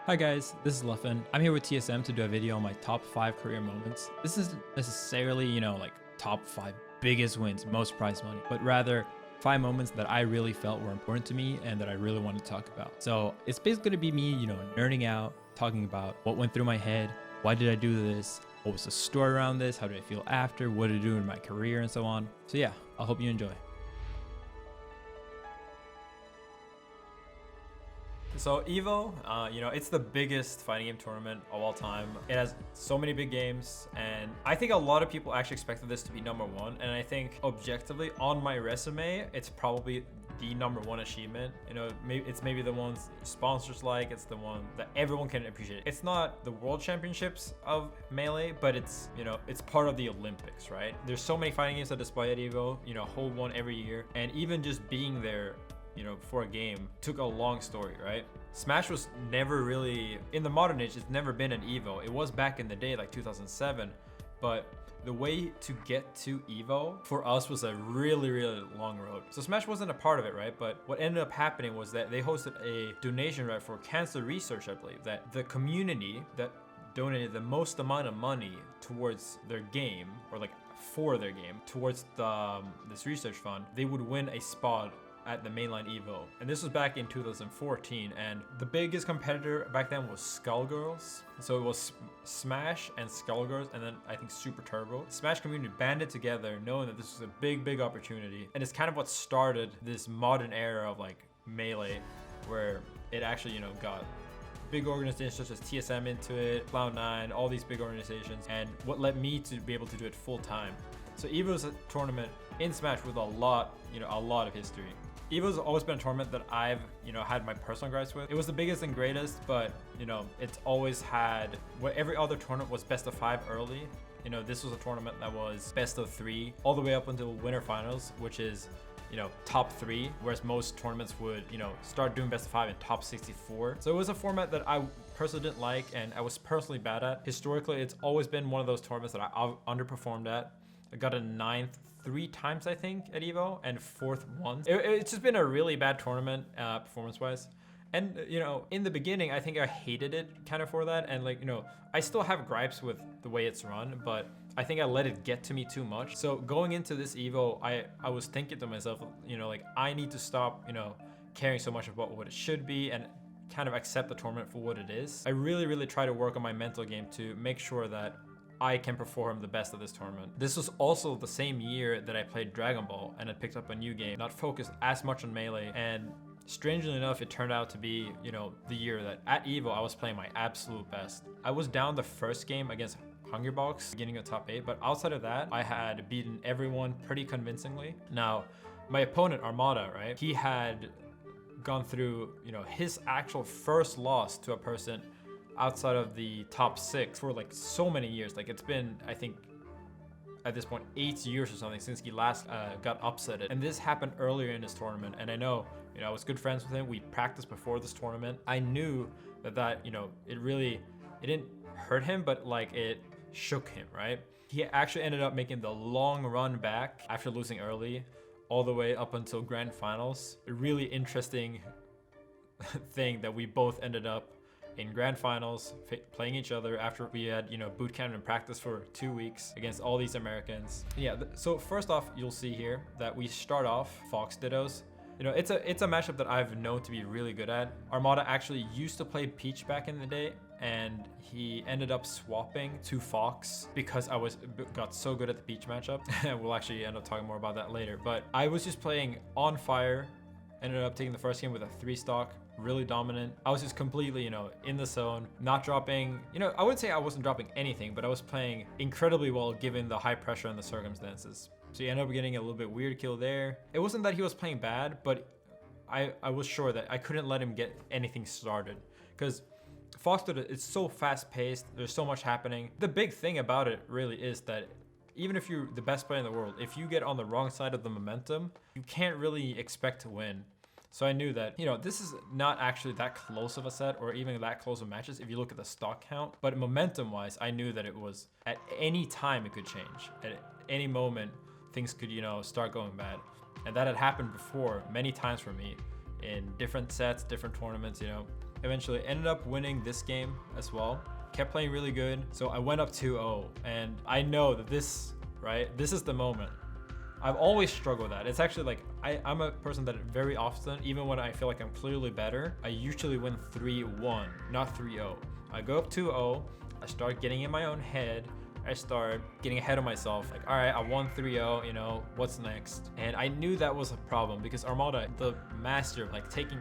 Hi guys, this is Leffen. I'm here with TSM to do a video on my top 5 career moments. This isn't necessarily, like top 5 biggest wins, most prize money, but rather 5 moments that I really felt were important to me and that I really want to talk about. So it's basically gonna be me, nerding out, talking about what went through my head, why did I do this, what was the story around this, how did I feel after, what did I do in my career, and so on. So yeah, I hope you enjoy. So EVO, it's the biggest fighting game tournament of all time. It has so many big games, and I think a lot of people actually expected this to be #1. And I think objectively on my resume, it's probably the #1 achievement. It's maybe the ones sponsors like, it's the one that everyone can appreciate. It's not the world championships of Melee, but it's part of the Olympics, right? There's so many fighting games that display at EVO, hold one every year, and even just being there for a game took a long story, right? Smash was never really, in the modern age, it's never been an EVO. It was back in the day, like 2007, but the way to get to EVO for us was a really, really long road. So Smash wasn't a part of it, right? But what ended up happening was that they hosted a donation drive for cancer research, I believe, that the community that donated the most amount of money towards their game, or like for their game, towards this research fund, they would win a spot at the mainline EVO. And this was back in 2014, and the biggest competitor back then was Skullgirls. So it was Smash and Skullgirls, and then I think Super Turbo. Smash community banded together knowing that this was a big opportunity, and it's kind of what started this modern era of like Melee, where it actually got big organizations such as TSM into it, Cloud9, all these big organizations, and what led me to be able to do it full time. So EVO is a tournament in Smash with a lot of history. EVO's always been a tournament that I've, had my personal gripes with. It was the biggest and greatest, but, it's always had, where every other tournament was best of 5 early. This was a tournament that was best of 3 all the way up until winter finals, which is, top 3, whereas most tournaments would, start doing best of 5 in top 64. So it was a format that I personally didn't like and I was personally bad at. Historically, it's always been one of those tournaments that I underperformed at. I got a 9th 3 times, I think, at EVO, and 4th once. It's just been a really bad tournament, performance-wise. And, in the beginning, I think I hated it kind of for that. And I still have gripes with the way it's run, but I think I let it get to me too much. So going into this EVO, I was thinking to myself, I need to stop, caring so much about what it should be and kind of accept the tournament for what it is. I really try to work on my mental game to make sure that I can perform the best of this tournament. This was also the same year that I played Dragon Ball and I picked up a new game, not focused as much on Melee. And strangely enough, it turned out to be, the year that at EVO I was playing my absolute best. I was down the first game against Hungrybox, beginning of top 8, but outside of that, I had beaten everyone pretty convincingly. Now, my opponent, Armada, right? He had gone through, his actual first loss to a person outside of the top 6 for like so many years. Like it's been, I think at this point 8 years or something since he last got upsetted, and this happened earlier in his tournament. And I know, I was good friends with him. We practiced before this tournament. I knew that it didn't hurt him, but like it shook him, right? He actually ended up making the long run back after losing early all the way up until grand finals. A really interesting thing that we both ended up in grand finals playing each other after we had boot camp and practice for 2 weeks against all these Americans. Yeah, so first off, you'll see here that we start off Fox Dittos. It's a matchup that I've known to be really good at. Armada actually used to play Peach back in the day, and he ended up swapping to Fox because I got so good at the Peach matchup. We'll actually end up talking more about that later, but I was just playing on fire. Ended up taking the first game with a 3 stock, really dominant. I was just completely, in the zone, not dropping, I wouldn't say I wasn't dropping anything, but I was playing incredibly well given the high pressure and the circumstances. So he ended up getting a little bit weird kill there. It wasn't that he was playing bad, but I was sure that I couldn't let him get anything started because Fox it's so fast paced. There's so much happening. The big thing about it really is that even if you're the best player in the world, if you get on the wrong side of the momentum, you can't really expect to win. So I knew that, this is not actually that close of a set or even that close of matches if you look at the stock count. But momentum-wise, I knew that it was at any time it could change. At any moment, things could, start going bad. And that had happened before many times for me in different sets, different tournaments, eventually ended up winning this game as well. Kept playing really good. So I went up 2-0, and I know that this, right? This is the moment. I've always struggled with that. It's actually like, I'm a person that very often, even when I feel like I'm clearly better, I usually win 3-1, not 3-0. I go up 2-0, I start getting in my own head, I start getting ahead of myself, like, all right, I won 3-0, you know, what's next? And I knew that was a problem because Armada, the master of like taking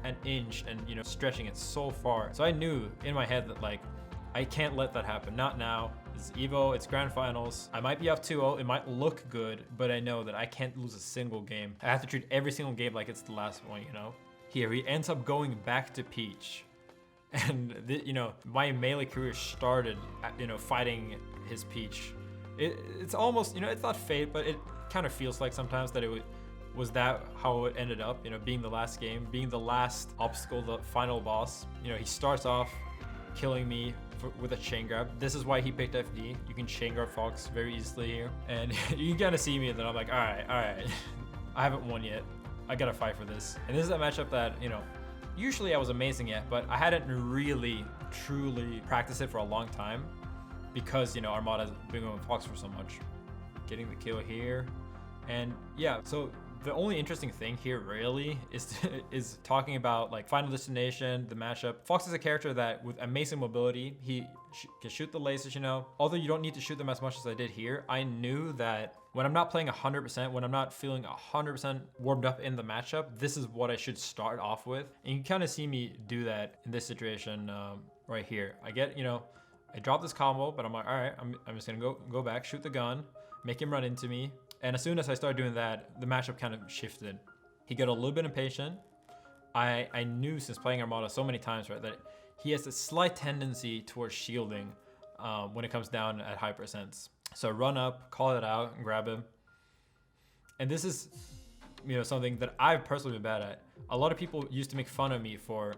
an inch and, you know, stretching it so far. So I knew in my head that like, I can't let that happen, not now. It's EVO, it's grand finals. I might be up 2-0, it might look good, but I know that I can't lose a single game. I have to treat every single game like it's the last one, you know? Here, he ends up going back to Peach. And, you know, my melee career started, you know, fighting his Peach. It's almost, you know, it's not fate, but it kind of feels like sometimes that it was that how it ended up, you know, being the last game, being the last obstacle, the final boss. You know, he starts off killing me with a chain grab. This is why he picked FD. You can chain grab Fox very easily here. And you can kind of see me and then I'm like, all right. I haven't won yet. I gotta fight for this. And this is a matchup that, you know, usually I was amazing at, but I hadn't really, truly practiced it for a long time because, you know, Armada's been going with Fox for so much. Getting the kill here. And yeah, so the only interesting thing here really is talking about like Final Destination, the mashup. Fox is a character that with amazing mobility, he can shoot the lasers, you know. Although you don't need to shoot them as much as I did here, I knew that when I'm not playing 100%, when I'm not feeling 100% warmed up in the matchup, this is what I should start off with. And you can kind of see me do that in this situation right here. I get, you know, I drop this combo, but I'm like, all right, I'm just gonna go back, shoot the gun, make him run into me. And as soon as I started doing that, the matchup kind of shifted. He got a little bit impatient. I knew since playing Armada so many times, right, that he has a slight tendency towards shielding when it comes down at high percents. So run up, call it out, and grab him. And this is, you know, something that I've personally been bad at. A lot of people used to make fun of me for,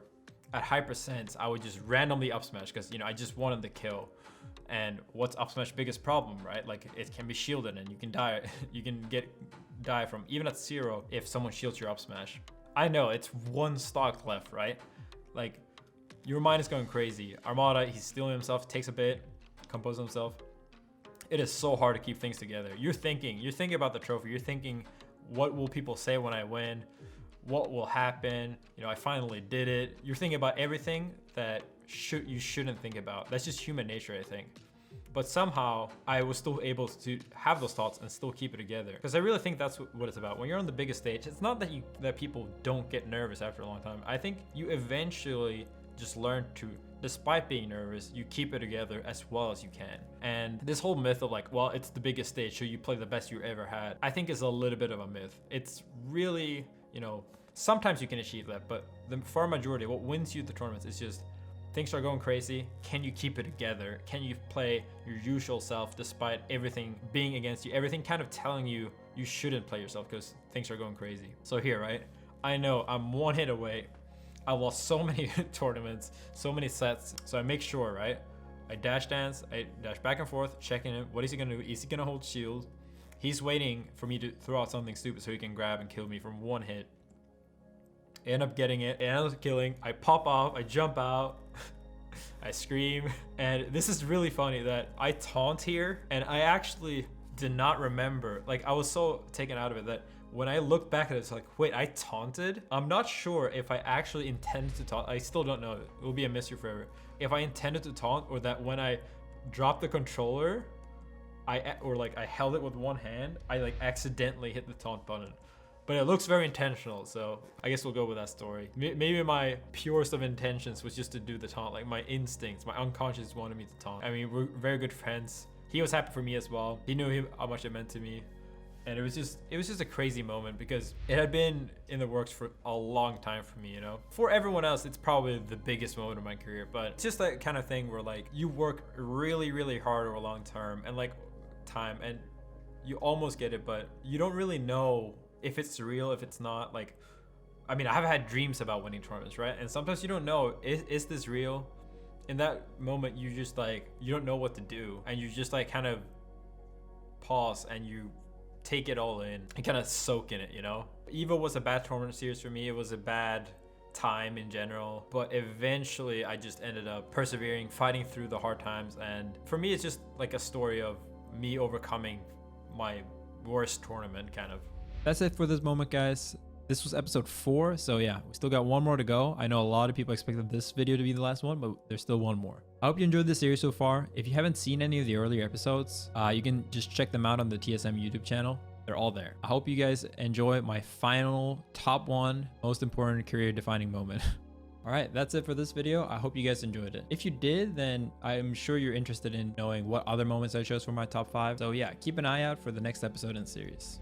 at high percents, I would just randomly up smash because, you know, I just wanted the kill. And what's up smash biggest problem, right? Like it can be shielded and you can die. You can die from even at 0 if someone shields your up smash. I know it's one stock left, right? Like your mind is going crazy. Armada, he's stealing himself, takes a bit, composes himself. It is so hard to keep things together. You're thinking about the trophy. You're thinking, what will people say when I win? What will happen? You know, I finally did it. You're thinking about everything that you shouldn't think about. That's just human nature, I think. But somehow I was still able to have those thoughts and still keep it together. Because I really think that's what it's about. When you're on the biggest stage, it's not that people don't get nervous after a long time. I think you eventually just learn to, despite being nervous, you keep it together as well as you can. And this whole myth of like, well, it's the biggest stage, so you play the best you ever had, I think is a little bit of a myth. It's really, you know, sometimes you can achieve that, but the far majority, what wins you the tournaments is just things are going crazy. Can you keep it together? Can you play your usual self despite everything being against you? Everything kind of telling you you shouldn't play yourself because things are going crazy. So here, right? I know I'm one hit away. I lost so many tournaments, so many sets. So I make sure, right? I dash dance, I dash back and forth, checking him. What is he gonna do? Is he gonna hold shield? He's waiting for me to throw out something stupid so he can grab and kill me from one hit. I end up getting it, I end up killing. I pop off, I jump out, I scream. And this is really funny that I taunt here and I actually did not remember. Like I was so taken out of it that when I look back at it, it's like, wait, I taunted? I'm not sure if I actually intended to taunt. I still don't know. It will be a mystery forever. If I intended to taunt or that when I dropped the controller, I held it with one hand, I like accidentally hit the taunt button. But it looks very intentional, so I guess we'll go with that story. Maybe my purest of intentions was just to do the taunt, like my instincts, my unconscious wanted me to taunt. I mean, we're very good friends. He was happy for me as well. He knew how much it meant to me. And it was just a crazy moment because it had been in the works for a long time for me, you know? For everyone else, it's probably the biggest moment of my career, but it's just that kind of thing where like you work really, really hard over a long term and like time and you almost get it, but you don't really know if it's real, if it's not. Like, I mean, I've had dreams about winning tournaments, right? And sometimes you don't know, is this real? In that moment, you just like, you don't know what to do. And you just like kind of pause and you take it all in and kind of soak in it, you know? EVO was a bad tournament series for me. It was a bad time in general, but eventually I just ended up persevering, fighting through the hard times. And for me, it's just like a story of me overcoming my worst tournament, kind of. That's it for this moment, guys. This was episode 4, so yeah, we still got one more to go. I know a lot of people expected this video to be the last one, but there's still one more. I hope you enjoyed this series so far. If you haven't seen any of the earlier episodes, you can just check them out on the TSM YouTube channel. They're all there. I hope you guys enjoy my final top 1 most important career defining moment. All right, that's it for this video. I hope you guys enjoyed it. If you did, then I'm sure you're interested in knowing what other moments I chose for my top 5. So yeah, keep an eye out for the next episode in the series.